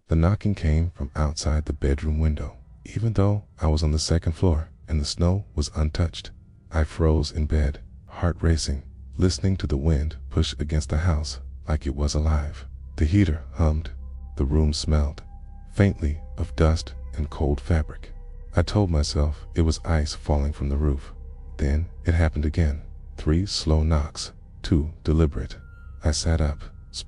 The knocking came from outside the bedroom window. Even though I was on the second floor and the snow was untouched, I froze in bed, heart racing, listening to the wind push against the house like it was alive. The heater hummed. The room smelled, faintly, of dust and cold fabric. I told myself it was ice falling from the roof. Then it happened again. 3 slow knocks, 2 deliberate. I sat up,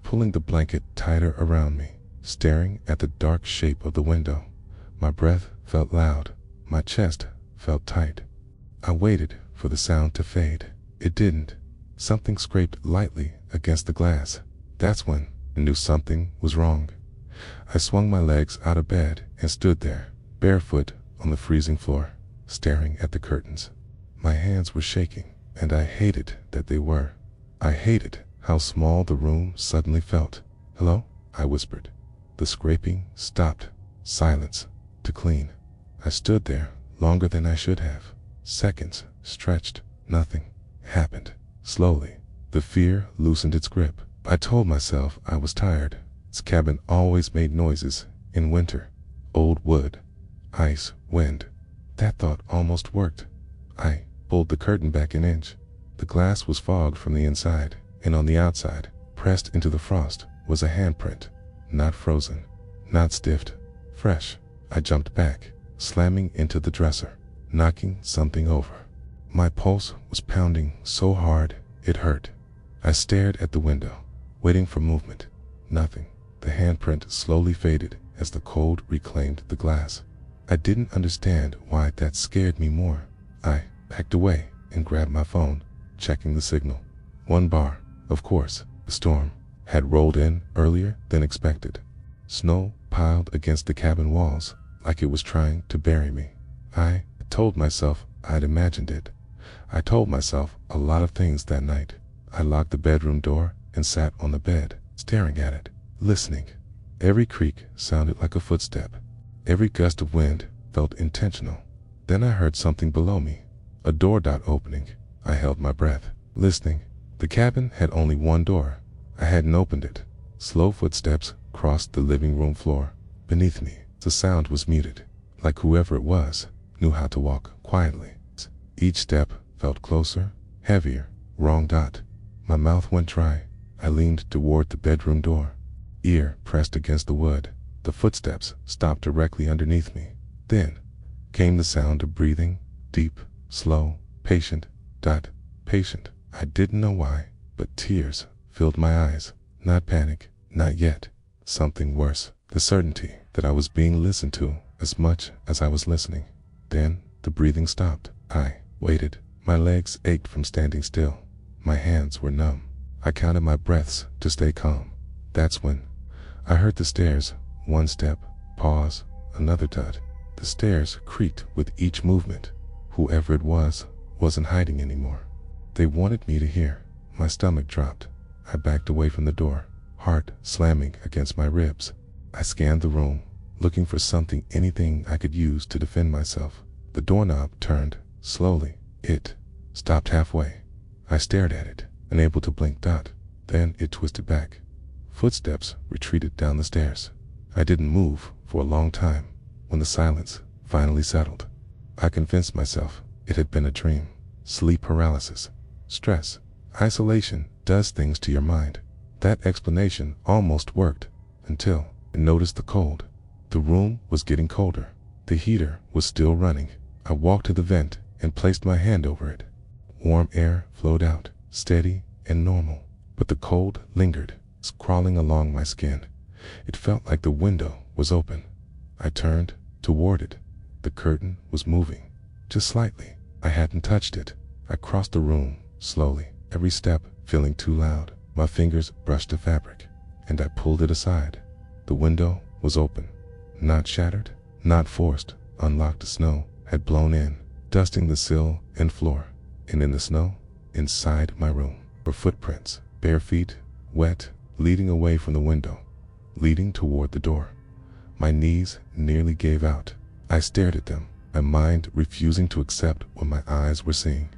pulling the blanket tighter around me, staring at the dark shape of the window. My breath felt loud. My chest felt tight. I waited for the sound to fade. It didn't. Something scraped lightly against the glass. That's when I knew something was wrong. I swung my legs out of bed and stood there, barefoot on the freezing floor, staring at the curtains. My hands were shaking, and I hated that they were. I hated how small the room suddenly felt. "Hello?" I whispered. The scraping stopped. Silence. To clean. I stood there longer than I should have. Seconds stretched. Nothing happened. Slowly, the fear loosened its grip. I told myself I was tired. This cabin always made noises in winter. Old wood, ice, wind. That thought almost worked. I pulled the curtain back an inch. The glass was fogged from the inside, and on the outside, pressed into the frost, was a handprint. Not frozen, not stiffed, fresh. I jumped back, slamming into the dresser, knocking something over. My pulse was pounding so hard it hurt. I stared at the window, waiting for movement. Nothing. The handprint slowly faded as the cold reclaimed the glass. I didn't understand why that scared me more. I backed away and grabbed my phone, checking the signal. 1 bar. Of course, the storm had rolled in earlier than expected. Snow piled against the cabin walls like it was trying to bury me. I told myself I'd imagined it. I told myself a lot of things that night. I locked the bedroom door and sat on the bed, staring at it, listening. Every creak sounded like a footstep. Every gust of wind felt intentional. Then I heard something below me, a door dot opening. I held my breath, listening. The cabin had only 1 door. I hadn't opened it. Slow footsteps crossed the living room floor. Beneath me, the sound was muted, like whoever it was knew how to walk quietly. Each step felt closer, heavier. Wrong dot. My mouth went dry. I leaned toward the bedroom door, ear pressed against the wood. The footsteps stopped directly underneath me. Then came the sound of breathing, deep, slow, patient, patient. I didn't know why, but tears filled my eyes. Not panic, not yet. Something worse. The certainty that I was being listened to as much as I was listening. Then the breathing stopped. I waited. My legs ached from standing still. My hands were numb. I counted my breaths to stay calm. That's when I heard the stairs. 1 step, pause, another dud. The stairs creaked with each movement. Whoever it was wasn't hiding anymore. They wanted me to hear. My stomach dropped. I backed away from the door, heart slamming against my ribs. I scanned the room, looking for something, anything I could use to defend myself. The doorknob turned slowly. It stopped halfway. I stared at it, unable to blink. Then it twisted back. Footsteps retreated down the stairs. I didn't move for a long time. When the silence finally settled, I convinced myself it had been a dream. Sleep paralysis, stress, isolation does things to your mind. That explanation almost worked until I noticed the cold. The room was getting colder. The heater was still running. I walked to the vent and placed my hand over it. Warm air flowed out, steady and normal, but the cold lingered, crawling along my skin. It felt like the window was open. I turned toward it. The curtain was moving, just slightly. I hadn't touched it. I crossed the room slowly, every step feeling too loud. My fingers brushed the fabric, and I pulled it aside. The window was open, not shattered, not forced. Unlocked. Snow had blown in, dusting the sill and floor. And in the snow, inside my room, were footprints, bare feet, wet, leading away from the window, leading toward the door. My knees nearly gave out. I stared at them, my mind refusing to accept what my eyes were seeing.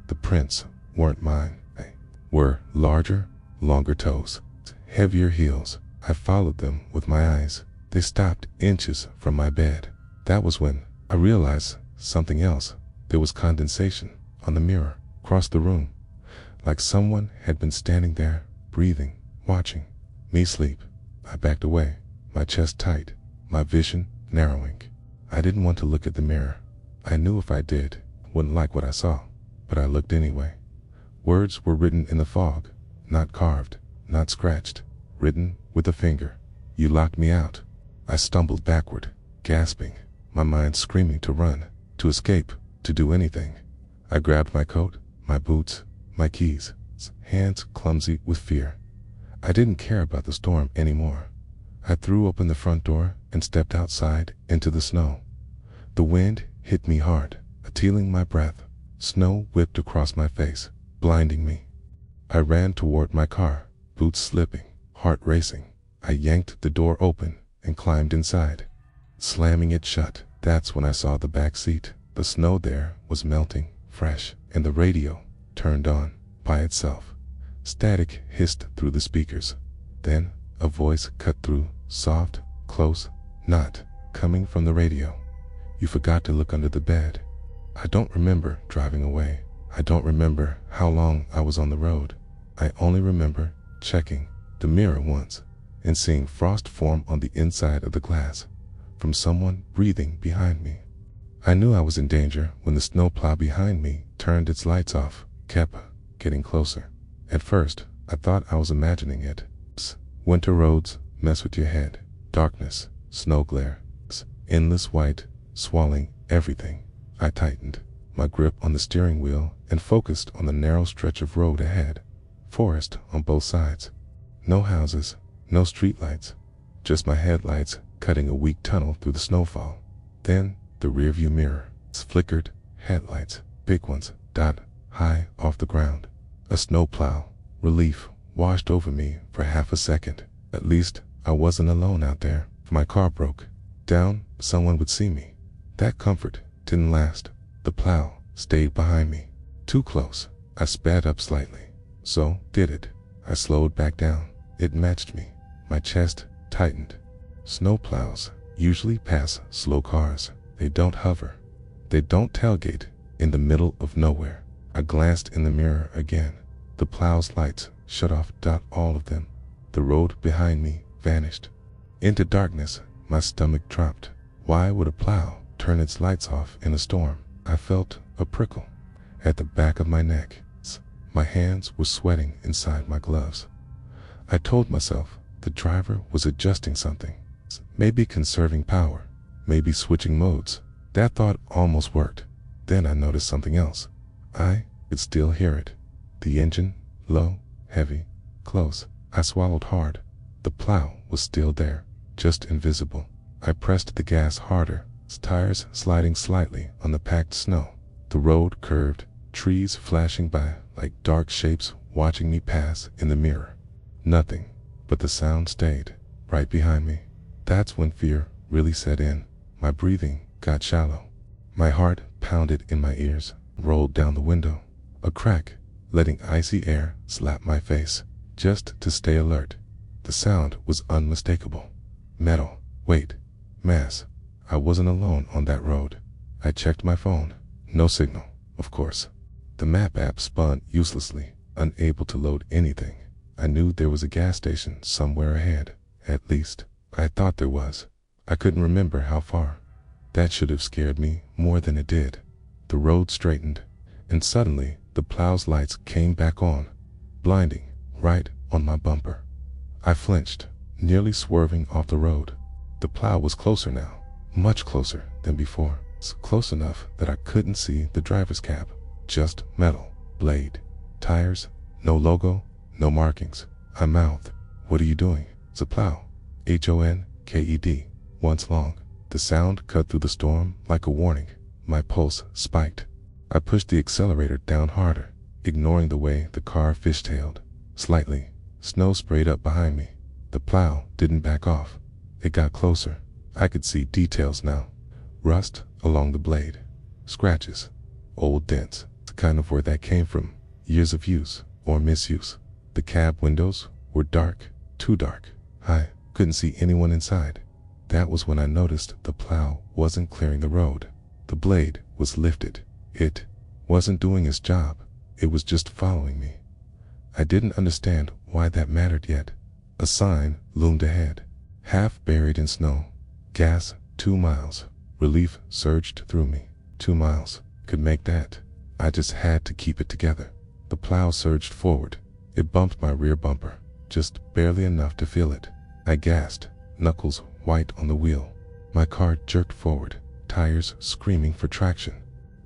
The prints weren't mine. They were larger, longer toes, heavier heels. I followed them with my eyes. They stopped inches from my bed. That was when I realized something else. There was condensation on the mirror across the room, like someone had been standing there, breathing, watching me sleep. I backed away, my chest tight, my vision narrowing. I didn't want to look at the mirror. I knew if I did, I wouldn't like what I saw, but I looked anyway. Words were written in the fog, not carved, not scratched, written with a finger. You locked me out. I stumbled backward, gasping, my mind screaming to run, to escape, to do anything. I grabbed my coat, my boots, my keys, hands clumsy with fear. I didn't care about the storm anymore. I threw open the front door and stepped outside into the snow. The wind hit me hard, stealing my breath. Snow whipped across my face, blinding me. I ran toward my car, boots slipping, heart racing. I yanked the door open and climbed inside, slamming it shut. That's when I saw the back seat. The snow there was melting, fresh, and the radio turned on by itself. Static hissed through the speakers. Then a voice cut through, soft, close, not coming from the radio. You forgot to look under the bed. I don't remember driving away. I don't remember how long I was on the road. I only remember checking the mirror once and seeing frost form on the inside of the glass from someone breathing behind me. I knew I was in danger when the snowplow behind me turned its lights off, kept getting closer. At first, I thought I was imagining it. Winter roads mess with your head. Darkness, snow glare, endless white, swallowing everything. I tightened my grip on the steering wheel and focused on the narrow stretch of road ahead. Forest on both sides. No houses, no streetlights, just my headlights cutting a weak tunnel through the snowfall. Then the rearview mirror flickered, headlights, big ones, dot high off the ground. A snowplow. Relief washed over me for half a second. At least I wasn't alone out there. If my car broke down, someone would see me. That comfort didn't last. The plow stayed behind me. Too close. I sped up slightly. So did it. I slowed back down. It matched me. My chest tightened. Snowplows usually pass slow cars. They don't hover. They don't tailgate in the middle of nowhere. I glanced in the mirror again. The plow's lights shut off, all of them. The road behind me vanished. Into darkness, my stomach dropped. Why would a plow turn its lights off in a storm? I felt a prickle at the back of my neck. My hands were sweating inside my gloves. I told myself the driver was adjusting something. Maybe conserving power, maybe switching modes. That thought almost worked. Then I noticed something else. I could still hear it. The engine, low, heavy, close. I swallowed hard. The plow was still there, just invisible. I pressed the gas harder, tires sliding slightly on the packed snow. The road curved, trees flashing by like dark shapes watching me pass in the mirror. Nothing but the sound stayed right behind me. That's when fear really set in. My breathing got shallow. My heart pounded in my ears, rolled down the window. A crack, letting icy air slap my face, just to stay alert. The sound was unmistakable. Metal, weight, mass. I wasn't alone on that road. I checked my phone. No signal, of course. The map app spun uselessly, unable to load anything. I knew there was a gas station somewhere ahead. At least, I thought there was. I couldn't remember how far. That should have scared me more than it did. The road straightened, and suddenly the plow's lights came back on, blinding, right on my bumper. I flinched, nearly swerving off the road. The plow was closer now, much closer than before. Close enough that I couldn't see the driver's cab. Just metal, blade, tires, no logo, no markings. I mouthed, "What are you doing?" It's a plow. HONKED, once long. The sound cut through the storm like a warning. My pulse spiked. I pushed the accelerator down harder, ignoring the way the car fishtailed. Slightly, snow sprayed up behind me. The plow didn't back off. It got closer. I could see details now. Rust along the blade. Scratches. Old dents. The kind of where that came from. Years of use or misuse. The cab windows were dark. Too dark. I couldn't see anyone inside. That was when I noticed the plow wasn't clearing the road. The blade was lifted. It wasn't doing its job. It was just following me. I didn't understand why that mattered yet. A sign loomed ahead, half buried in snow. Gas, 2 miles. Relief surged through me. 2 miles. Could make that. I just had to keep it together. The plow surged forward. It bumped my rear bumper, just barely enough to feel it. I gasped, knuckles white on the wheel. My car jerked forward, tires screaming for traction.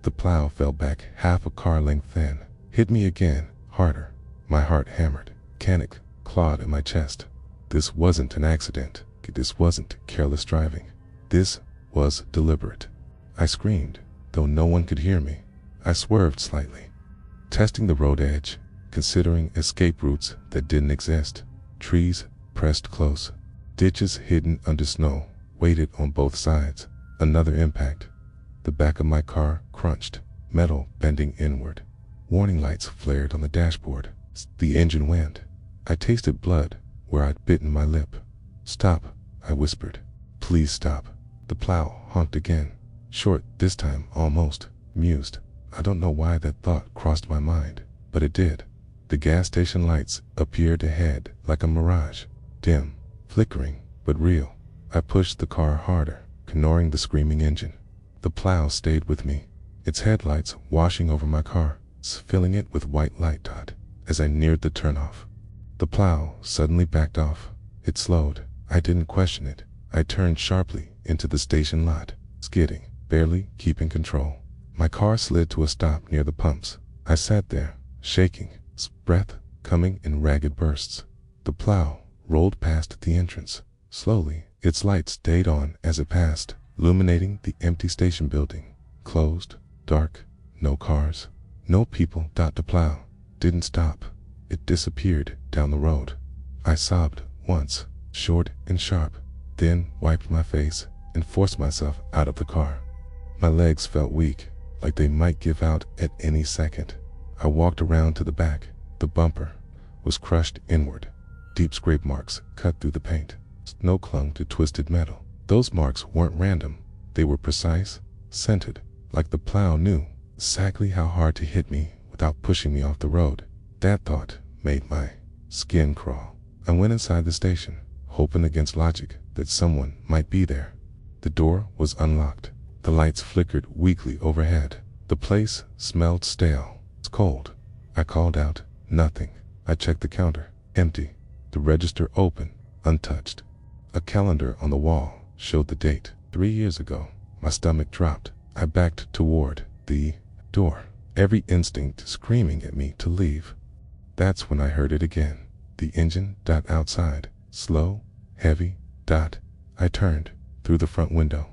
The plow fell back half a car length then, hit me again, harder. My heart hammered. Panic clawed at my chest. This wasn't an accident. This wasn't careless driving. This was deliberate. I screamed, though no one could hear me. I swerved slightly, testing the road edge, considering escape routes that didn't exist. Trees pressed close. Ditches hidden under snow waited on both sides. Another impact. The back of my car crunched, metal bending inward. Warning lights flared on the dashboard. The engine went. I tasted blood where I'd bitten my lip. "Stop," I whispered. "Please stop." The plow honked again. Short this time, almost. Mused. I don't know why that thought crossed my mind, but it did. The gas station lights appeared ahead like a mirage. Dim, flickering, but real. I pushed the car harder, ignoring the screaming engine. The plow stayed with me, its headlights washing over my car, filling it with white light dot. As I neared the turnoff, the plow suddenly backed off. It slowed. I didn't question it. I turned sharply into the station lot, skidding, barely keeping control. My car slid to a stop near the pumps. I sat there, shaking, breath coming in ragged bursts. The plow rolled past the entrance. Slowly, its lights stayed on as it passed, illuminating the empty station building. Closed, dark, no cars, no people. The plow didn't stop. It disappeared down the road. I sobbed once, short and sharp, then wiped my face and forced myself out of the car. My legs felt weak, like they might give out at any second. I walked around to the back. The bumper was crushed inward. Deep scrape marks cut through the paint. Snow clung to twisted metal. Those marks weren't random. They were precise, scented, like the plow knew exactly how hard to hit me without pushing me off the road. That thought made my skin crawl. I went inside the station, hoping against logic that someone might be there. The door was unlocked. The lights flickered weakly overhead. The place smelled stale. It's cold. I called out. Nothing. I checked the counter. Empty. The register open, untouched. A calendar on the wall showed the date. 3 years ago. My stomach dropped. I backed toward the door, every instinct screaming at me to leave. That's when I heard it again. The engine. Outside. Slow, heavy. I turned through the front window.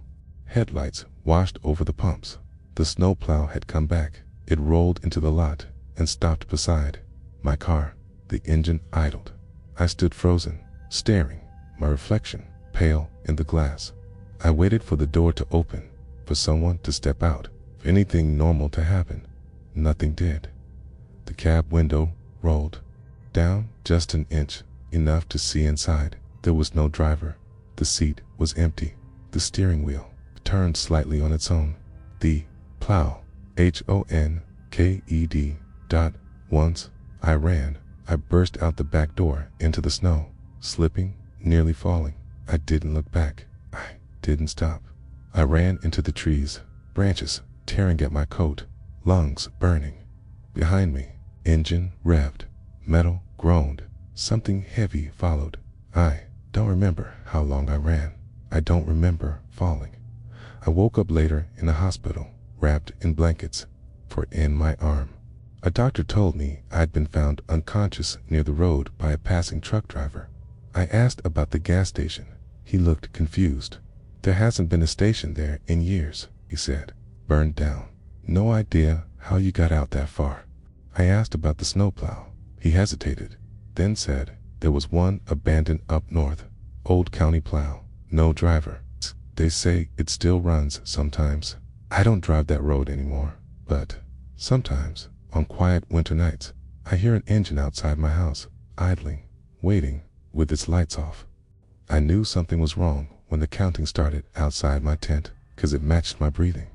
Headlights washed over the pumps. The snowplow had come back. It rolled into the lot and stopped beside my car. The engine idled. I stood frozen, staring, my reflection pale in the glass. I waited for the door to open, for someone to step out, for anything normal to happen. Nothing did. The cab window rolled down just an inch, enough to see inside. There was no driver. The seat was empty. The steering wheel turned slightly on its own. The plow, HONKED. Once I ran. I burst out the back door into the snow, slipping, nearly falling. I didn't look back. I didn't stop. I ran into the trees, branches tearing at my coat, lungs burning. Behind me, engine revved, metal groaned, something heavy followed. I don't remember how long I ran. I don't remember falling. I woke up later in a hospital, wrapped in blankets, for in my arm. A doctor told me I'd been found unconscious near the road by a passing truck driver. I asked about the gas station. He looked confused. There hasn't been a station there in years, he said. Burned down. No idea how you got out that far. I asked about the snowplow. He hesitated, then said there was one abandoned up north. Old county plow. No driver. They say it still runs sometimes. I don't drive that road anymore, but sometimes, on quiet winter nights, I hear an engine outside my house, idling, waiting, with its lights off. I knew something was wrong when the counting started outside my tent, 'cause it matched my breathing.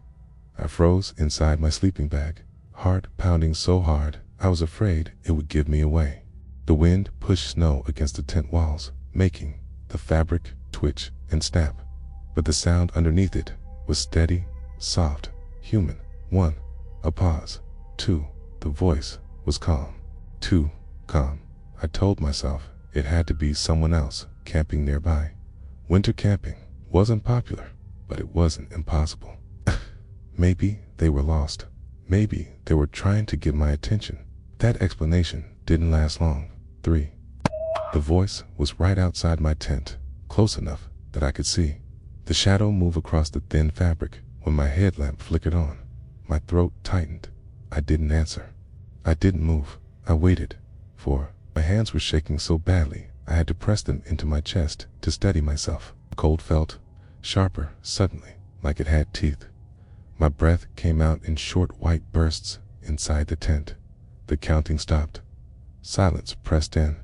I froze inside my sleeping bag, heart pounding so hard I was afraid it would give me away. The wind pushed snow against the tent walls, making the fabric twitch and snap, but the sound underneath it was steady, soft, human. 1. A pause. 2. The voice was calm. Too calm. I told myself it had to be someone else camping nearby. Winter camping wasn't popular, but it wasn't impossible. Maybe they were lost. Maybe they were trying to get my attention. That explanation didn't last long. 3. The voice was right outside my tent, close enough that I could see the shadow move across the thin fabric when my headlamp flickered on. My throat tightened. I didn't answer. I didn't move. I waited, for my hands were shaking so badly I had to press them into my chest to steady myself. The cold felt sharper suddenly, like it had teeth. My breath came out in short white bursts inside the tent. The counting stopped. Silence pressed in.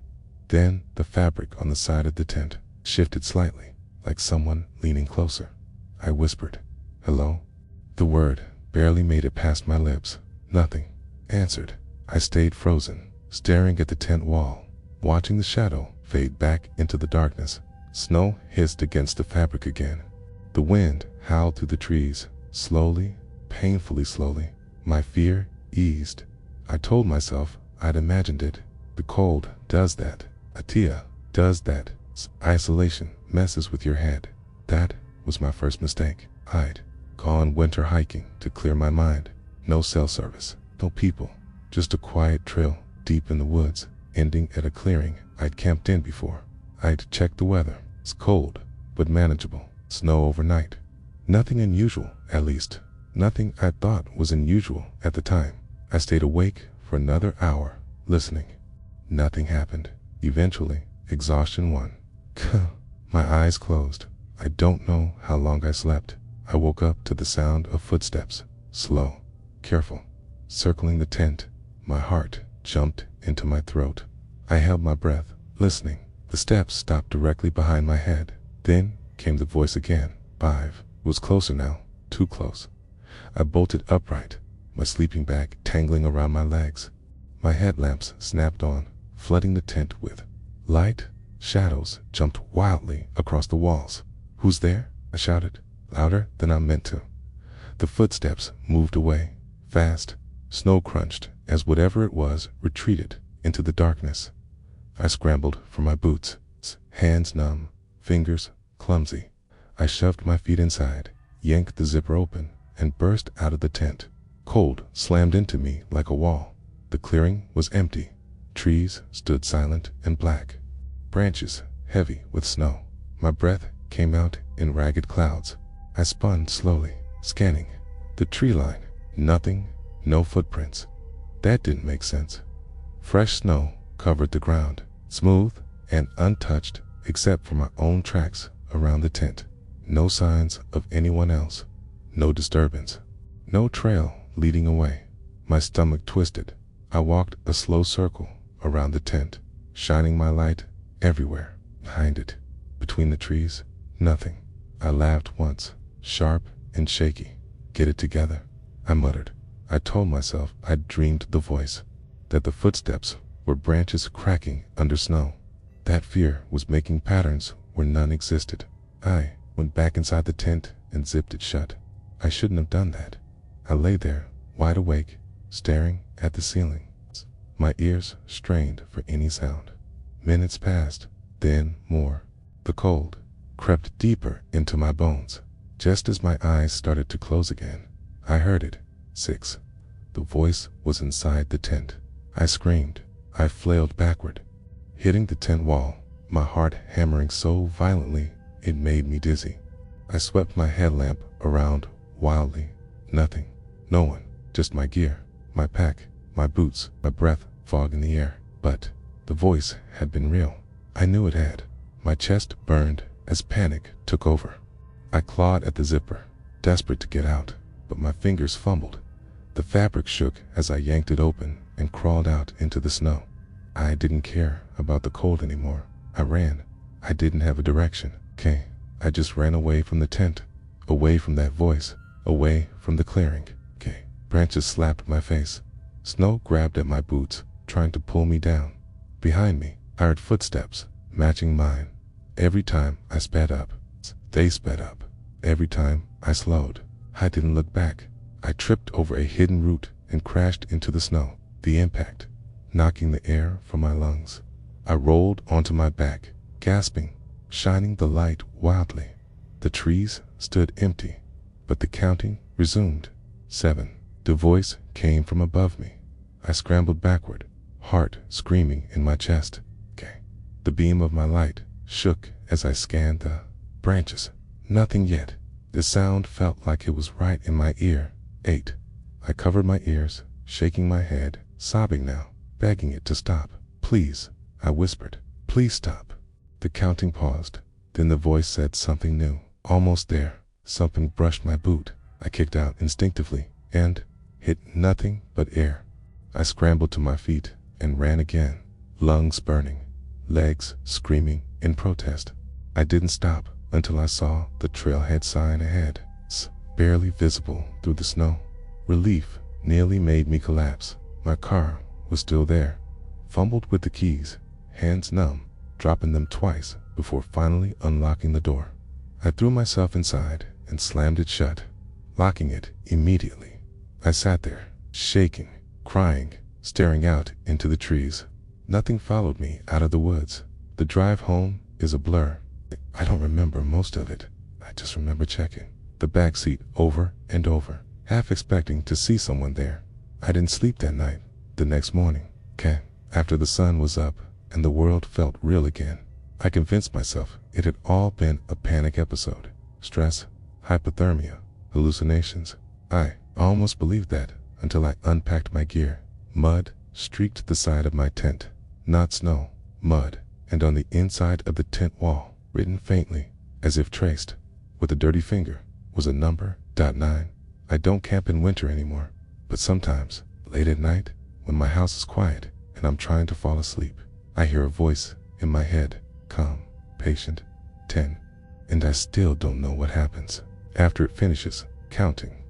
Then the fabric on the side of the tent shifted slightly, like someone leaning closer. I whispered, "Hello?" The word barely made it past my lips. Nothing answered. I stayed frozen, staring at the tent wall, watching the shadow fade back into the darkness. Snow hissed against the fabric again. The wind howled through the trees, slowly, painfully slowly. My fear eased. I told myself I'd imagined it. The cold does that. Atia does that. Isolation messes with your head. That was my first mistake. I'd gone winter hiking to clear my mind. No cell service, no people, just a quiet trail deep in the woods, ending at a clearing I'd camped in before. I'd checked the weather. It's cold, but manageable. Snow overnight. Nothing unusual, at least. Nothing I thought was unusual at the time. I stayed awake for another hour, listening. Nothing happened. Eventually, exhaustion won. My eyes closed. I don't know how long I slept. I woke up to the sound of footsteps, slow, careful, circling the tent. My heart jumped into my throat. I held my breath, listening. The steps stopped directly behind my head. Then came the voice again. 5. It was closer now, too close. I bolted upright, my sleeping bag tangling around my legs. My headlamps snapped on, flooding the tent with light. Shadows jumped wildly across the walls. "Who's there?" I shouted, louder than I meant to. The footsteps moved away, fast. Snow crunched as whatever it was retreated into the darkness. I scrambled for my boots, hands numb, fingers clumsy. I shoved my feet inside, yanked the zipper open, and burst out of the tent. Cold slammed into me like a wall. The clearing was empty. Trees stood silent and black, branches heavy with snow. My breath came out in ragged clouds. I spun slowly, scanning the tree line. Nothing, no footprints. That didn't make sense. Fresh snow covered the ground, smooth and untouched except for my own tracks around the tent. No signs of anyone else. No disturbance. No trail leading away. My stomach twisted. I walked a slow circle around the tent, shining my light everywhere. Behind it, between the trees, nothing. I laughed once, sharp and shaky. "Get it together," I muttered. I told myself I'd dreamed the voice, that the footsteps were branches cracking under snow. That fear was making patterns where none existed. I went back inside the tent and zipped it shut. I shouldn't have done that. I lay there, wide awake, staring at the ceiling, my ears strained for any sound. Minutes passed, then more. The cold crept deeper into my bones. Just as my eyes started to close again, I heard it. 6. The voice was inside the tent. I screamed. I flailed backward, hitting the tent wall, my heart hammering so violently it made me dizzy. I swept my headlamp around wildly. Nothing. No one. Just my gear, my pack, my boots, my breath, fog in the air. But the voice had been real. I knew it had. My chest burned as panic took over. I clawed at the zipper, desperate to get out, but my fingers fumbled. The fabric shook as I yanked it open and crawled out into the snow. I didn't care about the cold anymore. I ran. I didn't have a direction. Okay, I just ran away from the tent, away from that voice, away from the clearing. Okay. Branches slapped my face. Snow grabbed at my boots, trying to pull me down. Behind me, I heard footsteps, matching mine. Every time I sped up, they sped up. Every time I slowed, I didn't look back. I tripped over a hidden root and crashed into the snow. The impact, knocking the air from my lungs. I rolled onto my back, gasping, shining the light wildly. The trees stood empty, but the counting resumed. 7. The voice came from above me. I scrambled backward, heart screaming in my chest. Okay. The beam of my light shook as I scanned the branches. Nothing yet. The sound felt like it was right in my ear. 8. I covered my ears, shaking my head, sobbing now, begging it to stop. Please, I whispered. Please stop. The counting paused. Then the voice said something new. Almost there. Something brushed my boot. I kicked out instinctively and hit nothing but air. I scrambled to my feet and ran again, lungs burning, legs screaming in protest. I didn't stop until I saw the trailhead sign ahead, barely visible through the snow. Relief nearly made me collapse. My car was still there. Fumbled with the keys, hands numb, dropping them twice before finally unlocking the door. I threw myself inside and slammed it shut, locking it immediately. I sat there, shaking, crying, staring out into the trees. Nothing followed me out of the woods. The drive home is a blur. I don't remember most of it. I just remember checking the back seat over and over, half expecting to see someone there. I didn't sleep that night. The next morning, after the sun was up and the world felt real again, I convinced myself it had all been a panic episode. Stress, hypothermia, hallucinations. I almost believed that until I unpacked my gear. Mud streaked the side of my tent. Not snow, mud, and on the inside of the tent wall, written faintly, as if traced, with a dirty finger, was a number, .9. I don't camp in winter anymore, but sometimes, late at night, when my house is quiet and I'm trying to fall asleep, I hear a voice in my head, calm, patient, 10, and I still don't know what happens. After it finishes counting,